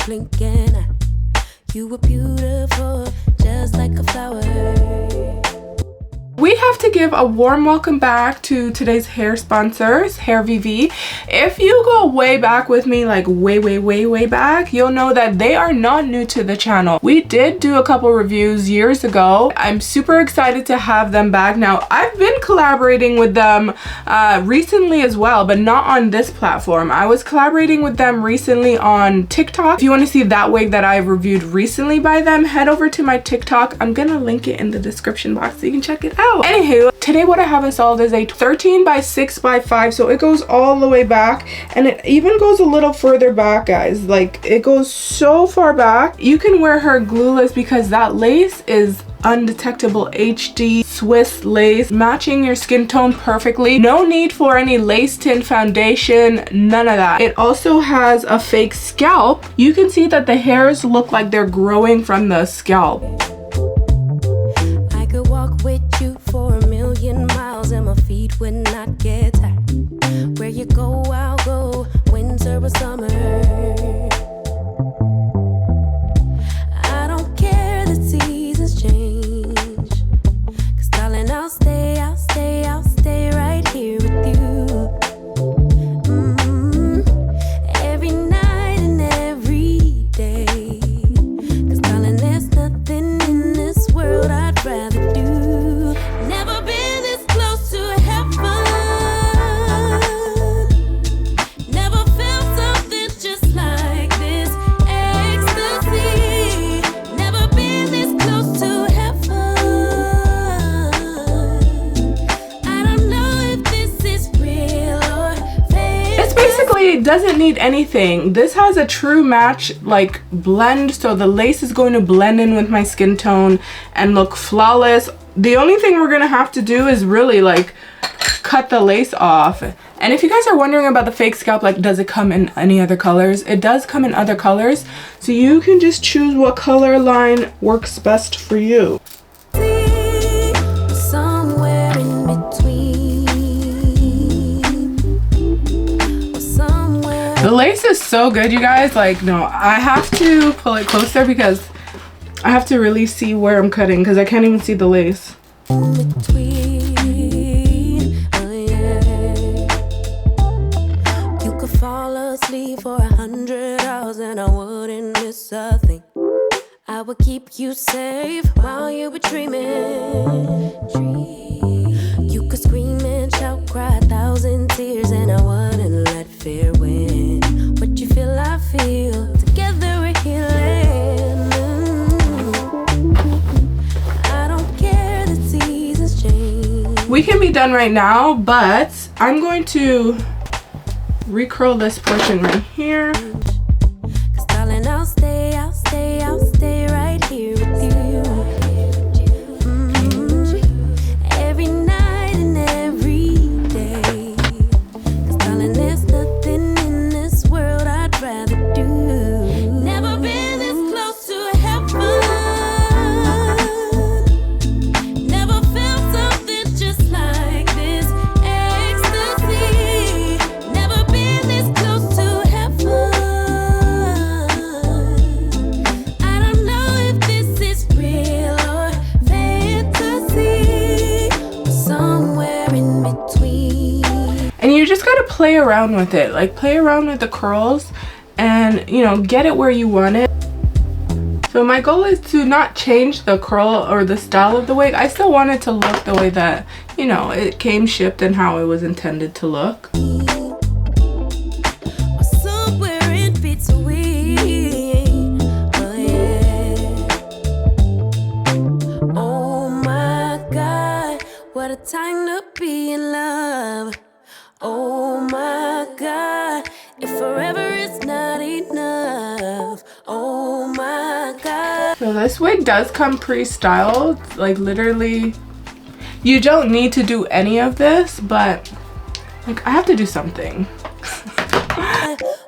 blinking eye. You were beautiful, just like a flower. We have to give a warm welcome back to today's hair sponsors, Hairvivi. If you go way back with me, like way back, you'll know that they are not new to the channel. We did do a couple reviews years ago. I'm super excited to have them back. Now, I've been collaborating with them recently as well, but not on this platform. I was collaborating with them recently on TikTok. If you want to see that wig that I've reviewed recently by them, head over to my TikTok. I'm gonna link it in the description box so you can check it out. Anywho, today what I have installed is a 13 by 6 by 5, so it goes all the way back, and it even goes a little further back, guys. Like, it goes so far back. You can wear her glueless because that lace is undetectable HD Swiss lace, matching your skin tone perfectly. No need for any lace tint foundation, none of that. It also has a fake scalp. You can see that the hairs look like they're growing from the scalp. I could walk with you for a million miles and my feet would not get tired. Where you go, I'll go, winter or summer. I don't care the seasons change, 'cause darling, I'll stay right here with you. Every night and every day, 'cause darling, there's nothing in this world I'd rather do. Never been this close to heaven, never felt something just like this ecstasy. Never been this close to heaven. I don't know if this is real or fake. This basically doesn't need anything. This has a true match, like, blend, so the lace is going to blend in with my skin tone and look flawless. The only thing we're gonna have to do is really, like, cut the lace off. And if you guys are wondering about the fake scalp, like, does it come in any other colors? It does come in other colors, so you can just choose what color line works best for you. Somewhere in between, somewhere. The lace is so good, you guys. Like, no, I have to pull it closer because I have to really see where I'm cutting because I can't even see the lace. In between, oh yeah. You could fall asleep for 100 hours and I wouldn't miss a thing. I would keep you safe while you were dreaming. You could scream and shout, cry 1,000 tears, and I wouldn't let fear win. What you feel, I feel. Together we're healing. We can be done right now, but I'm going to recurl this portion right here. 'Cause darling, I'll stay right here with you. Every night and every day. 'Cause darling, there's nothing in this world I'd rather do. Never been this close to heaven. Never felt something just like this ecstasy. Never been this close to heaven. I don't know if this is real or fantasy, or somewhere in between. And you just gotta play around with it. Like, play around with the curls and, you know, get it where you want it. So my goal is to not change the curl or the style of the wig. I still want it to look the way that, you know, it came shipped and how it was intended to look. Or somewhere in between, oh yeah. Oh my God, what a time to be in love. Oh my God, if forever is not enough. Oh my God. So this wig does come pre-styled, like literally. You don't need to do any of this, but like, I have to do something.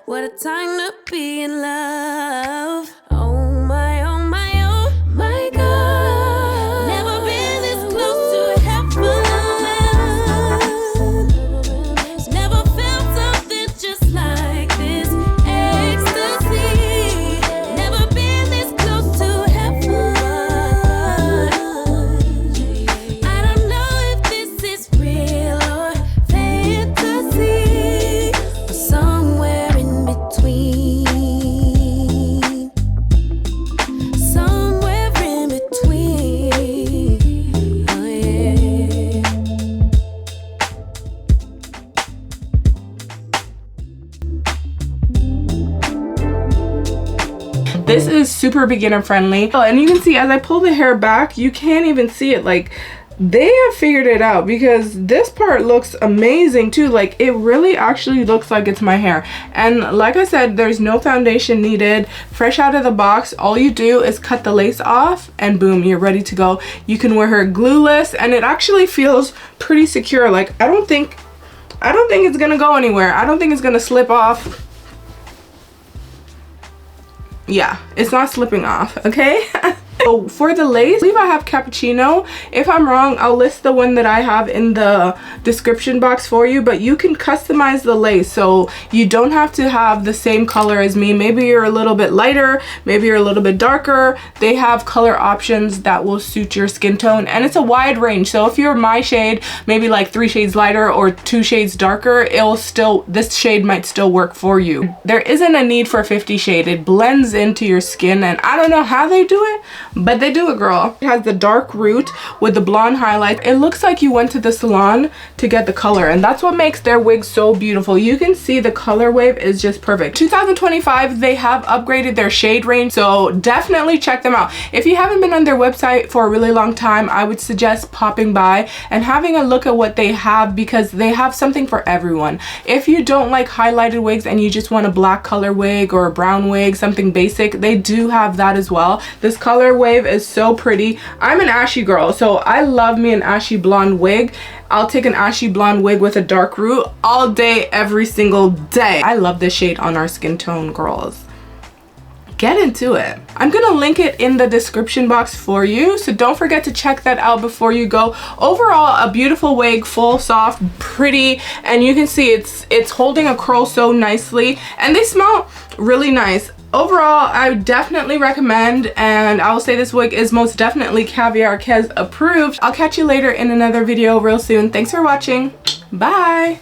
What a time to be in love. Oh my, oh my, oh my God. Never been this close to heaven. Never felt something just like this ecstasy. This is super beginner friendly. Oh, and you can see as I pull the hair back, you can't even see it. Like, they have figured it out, because this part looks amazing too. Like, it really actually looks like it's my hair. And like I said, there's no foundation needed. Fresh out of the box, all you do is cut the lace off and boom, you're ready to go. You can wear her glueless, and it actually feels pretty secure. Like, I don't think it's gonna go anywhere. I don't think it's gonna slip off. Yeah, it's not slipping off, okay? So for the lace, I believe I have Cappuccino. If I'm wrong, I'll list the one that I have in the description box for you, but you can customize the lace, so you don't have to have the same color as me. Maybe you're a little bit lighter, maybe you're a little bit darker. They have color options that will suit your skin tone, and it's a wide range. So if you're my shade, maybe like 3 shades lighter or 2 shades darker, this shade might still work for you. There isn't a need for 50 shade. It blends into your skin, and I don't know how they do it, but they do it, girl. It has the dark root with the blonde highlight. It looks like you went to the salon to get the color, and that's what makes their wigs so beautiful. You can see the color wave is just perfect. 2025, they have upgraded their shade range, so definitely check them out. If you haven't been on their website for a really long time, I would suggest popping by and having a look at what they have, because they have something for everyone. If you don't like highlighted wigs and you just want a black color wig or a brown wig, something basic, they do have that as well. This color wave is so pretty. I'm an ashy girl, so I love me an ashy blonde wig. I'll take an ashy blonde wig with a dark root all day, every single day. I love this shade on our skin tone, girls. Get into it. I'm gonna link it in the description box for you, so don't forget to check that out before you go. Overall, a beautiful wig, full, soft, pretty, and you can see it's holding a curl so nicely, and they smell really nice. Overall, I definitely recommend, and I will say this wig is most definitely 𝙃𝘼𝙍𝙍 approved. I'll catch you later in another video real soon. Thanks for watching. Bye.